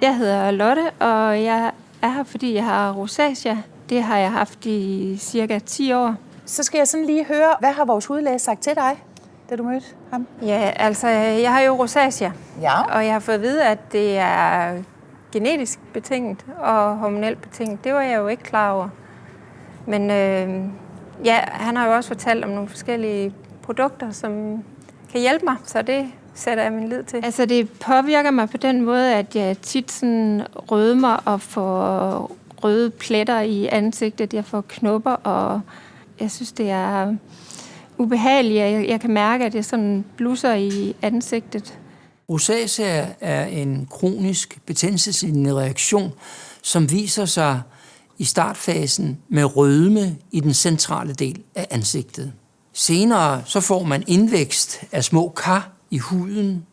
Jeg hedder Lotte, og jeg er her, fordi jeg har rosacea. Det har jeg haft i cirka 10 år. Så skal jeg sådan lige høre, hvad har vores hudlæge sagt til dig, da du mødte ham? Ja, altså, jeg har jo rosacea, og jeg har fået at vide, at det er genetisk betinget og hormonelt betinget. Det var jeg jo ikke klar over. Men han har jo også fortalt om nogle forskellige produkter, som kan hjælpe mig, så det sætter jeg min lid til. Altså, det påvirker mig på den måde, at jeg tit sådan rødmer og får røde pletter i ansigtet. Jeg får knopper, og jeg synes, det er ubehageligt. Jeg kan mærke, at jeg sådan blusser i ansigtet. Rosacea er en kronisk betændelseslignende reaktion, som viser sig i startfasen med rødme i den centrale del af ansigtet. Senere så får man indvækst af små kar i huden,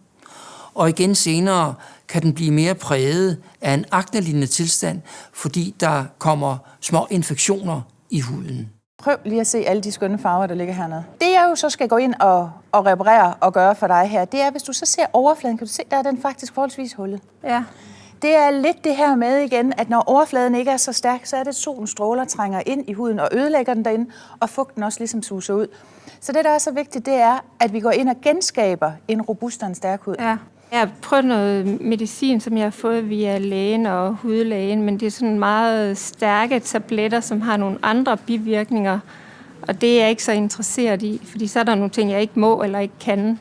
og igen senere kan den blive mere præget af en aknelignende tilstand, fordi der kommer små infektioner i huden. Prøv lige at se alle de skønne farver, der ligger hernede. Det jeg jo så skal gå ind og reparere og gøre for dig her, det er, hvis du så ser overfladen, kan du se, der er den faktisk forholdsvis hullet. Ja. Det er lidt det her med igen, at når overfladen ikke er så stærk, så er det, at solens stråler trænger ind i huden og ødelægger den derinde, og fugten også ligesom suser ud. Så det, der er så vigtigt, det er, at vi går ind og genskaber en robust og en stærk hud. Ja. Jeg har prøvet noget medicin, som jeg har fået via lægen og hudlægen, men det er sådan meget stærke tabletter, som har nogle andre bivirkninger, og det er jeg ikke så interesseret i, fordi så er der nogle ting, jeg ikke må eller ikke kan.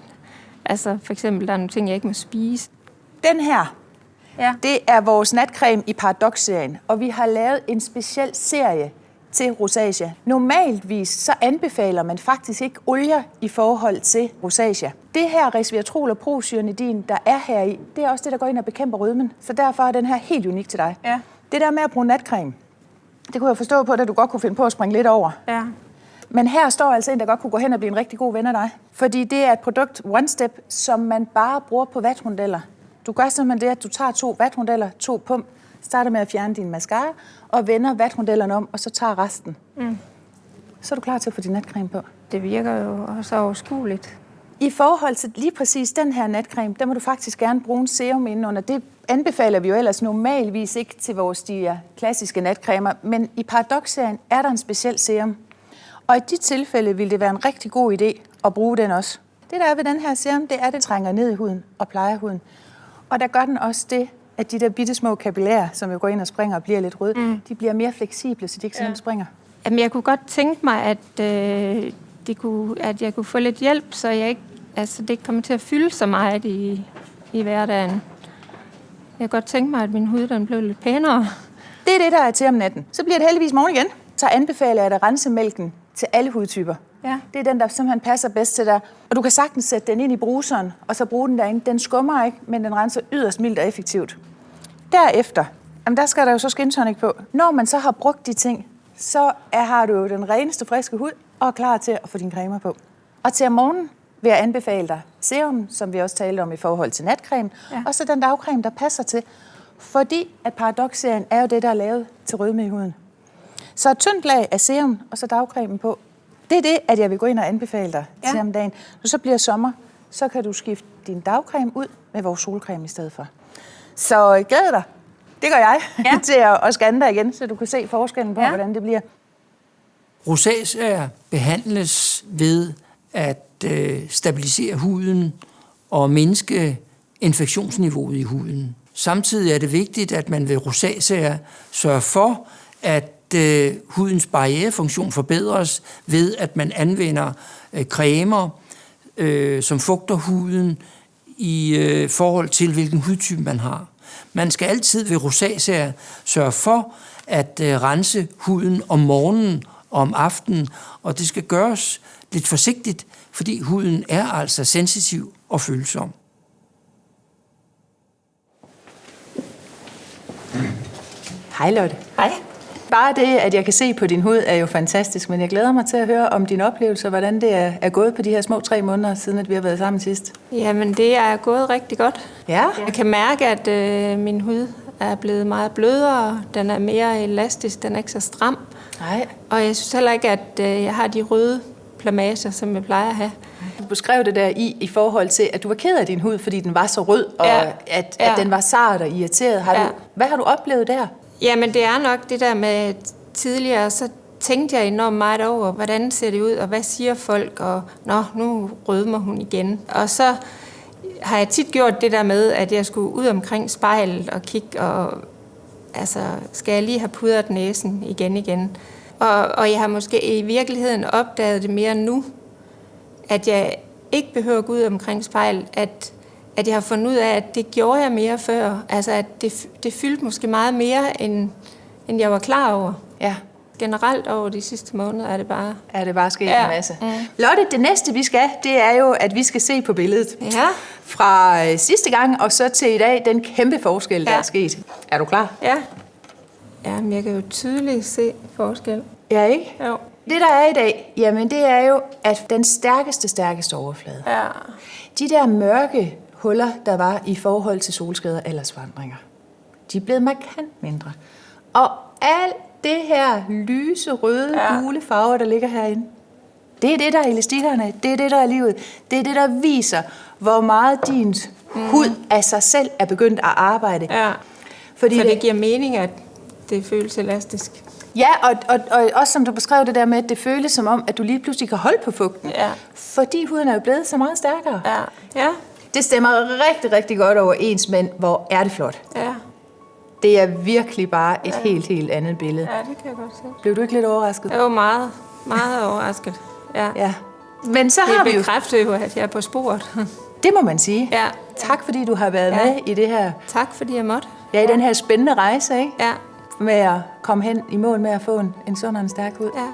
Altså for eksempel, der er nogle ting, jeg ikke må spise. Den her, det er vores natcreme i Paradox-serien, og vi har lavet en speciel serie til rosacea. Normaltvis så anbefaler man faktisk ikke olier i forhold til rosacea. Det her resveratrol og procyanidin, der er her i, det er også det, der går ind og bekæmper rødmen. Så derfor er den her helt unik til dig. Ja. Det der med at bruge natcreme, det kunne jeg forstå på, at du godt kunne finde på at springe lidt over. Ja. Men her står altså en, der godt kunne gå hen og blive en rigtig god ven af dig. Fordi det er et produkt One Step, som man bare bruger på vatrundeller. Du gør simpelthen det, at du tager 2 vatrundeller, 2 pump, starter med at fjerne din mascara, og vender vatrundellerne om, og så tager resten. Så er du klar til at få din natcreme på. Det virker jo også overskueligt. I forhold til lige præcis den her natcreme, der må du faktisk gerne bruge en serum indenunder. Det anbefaler vi jo ellers normalvis ikke til vores klassiske natcremer, men i Paradox-serien er der en speciel serum. Og i de tilfælde vil det være en rigtig god idé at bruge den også. Det der er ved den her serum, det er, at det trænger ned i huden og plejer huden. Og der gør den også det, at de der bittesmå kapillærer, som jo går ind og springer og bliver lidt røde, de bliver mere fleksible, så de ikke sådan springer. Jamen, jeg kunne godt tænke mig, at jeg kunne få lidt hjælp, så det ikke kommer til at fylde så meget i hverdagen. Jeg kunne godt tænke mig, at min hud den blev lidt pænere. Det er det, der er til om natten. Så bliver det heldigvis morgen igen. Så anbefaler jeg dig at rense mælken til alle hudtyper. Ja. Det er den, der simpelthen passer bedst til dig. Og du kan sagtens sætte den ind i bruseren, og så bruge den derinde. Den skummer ikke, men den renser yderst mildt og effektivt. Derefter, der skal der jo så skin tonic på. Når man så har brugt de ting, så har du jo den reneste, friske hud og er klar til at få dine cremer på. Og til om morgenen vil jeg anbefale dig serum, som vi også talte om i forhold til natcreme, og så den dagcreme, der passer til. Fordi at Paradox-serien er jo det, der er lavet til rødme i huden. Så et tyndt lag af serum, og så dagcremen på. Det er det, at jeg vil gå ind og anbefale dig til om dagen. Når så bliver sommer, så kan du skifte din dagcreme ud med vores solcreme i stedet for. Så glæd dig. Det gør jeg til at scanne dig igen, så du kan se forskellen på, hvordan det bliver. Rosacea behandles ved at stabilisere huden og mindske infektionsniveauet i huden. Samtidig er det vigtigt, at man ved rosacea sørger for, at hudens barrierefunktion forbedres ved, at man anvender cremer, som fugter huden i forhold til, hvilken hudtype man har. Man skal altid ved rosacea sørge for at rense huden om morgenen og om aftenen, og det skal gøres lidt forsigtigt, fordi huden er altså sensitiv og følsom. Hej Lotte. Hej. Bare det, at jeg kan se på din hud, er jo fantastisk, men jeg glæder mig til at høre om din oplevelse, hvordan det er gået på de her små 3 måneder, siden at vi har været sammen sidst. Jamen, det er gået rigtig godt. Ja? Jeg kan mærke, at min hud er blevet meget blødere, den er mere elastisk, den er ikke så stram. Nej. Og jeg synes heller ikke, at jeg har de røde plamager, som jeg plejer at have. Du beskrev det der i forhold til, at du var ked af din hud, fordi den var så rød, og at den var sart og irriteret. Hvad har du oplevet der? Jamen, det er nok det der med tidligere, så tænkte jeg enormt meget over, hvordan ser det ud, og hvad siger folk, og nu rødmer hun igen. Og så har jeg tit gjort det der med, at jeg skulle ud omkring spejlet og kigge, og altså, skal jeg lige have pudret næsen igen. Og jeg har måske i virkeligheden opdaget det mere nu, at jeg ikke behøver at gå ud omkring spejlet, at jeg har fundet ud af, at det gjorde jeg mere før. Altså, at det fyldte måske meget mere, end jeg var klar over. Ja. Generelt over de sidste måneder er det bare sket en masse. Lotte, det næste vi skal, det er jo, at vi skal se på billedet. Ja. Fra sidste gang og så til i dag, den kæmpe forskel, der er sket. Er du klar? Ja. Jamen, jeg kan jo tydeligt se forskel. Ja, ikke? Jo. Det, der er i dag, jamen det er jo, at den stærkeste overflade. Ja. De der mørke huller, der var i forhold til solskader og aldersforandringer, de er blevet markant mindre. Og alt det her lyse, røde, gule farver, der ligger herinde, det er det, der er elastikkerne. Det er det, der er livet. Det er det, der viser, hvor meget din hud af sig selv er begyndt at arbejde. Ja. Fordi så det giver mening, at det føles elastisk. Ja, og også som du beskrev det der med, at det føles som om, at du lige pludselig kan holde på fugten. Ja. Fordi huden er jo blevet så meget stærkere. Ja. Det stemmer rigtig, rigtig godt overens, men hvor er det flot. Ja. Det er virkelig bare et helt andet billede. Ja, det kan jeg godt se. Blev du ikke lidt overrasket? Jeg var meget, meget overrasket. Ja. Men så har vi jo... Det bekræfter jo, at jeg er på sporet. Det må man sige. Ja. Tak fordi du har været med i det her... Tak fordi jeg måtte. Ja, i den her spændende rejse, ikke? Ja. Med at komme hen i mål med at få en sund og en stærk hud. Ja.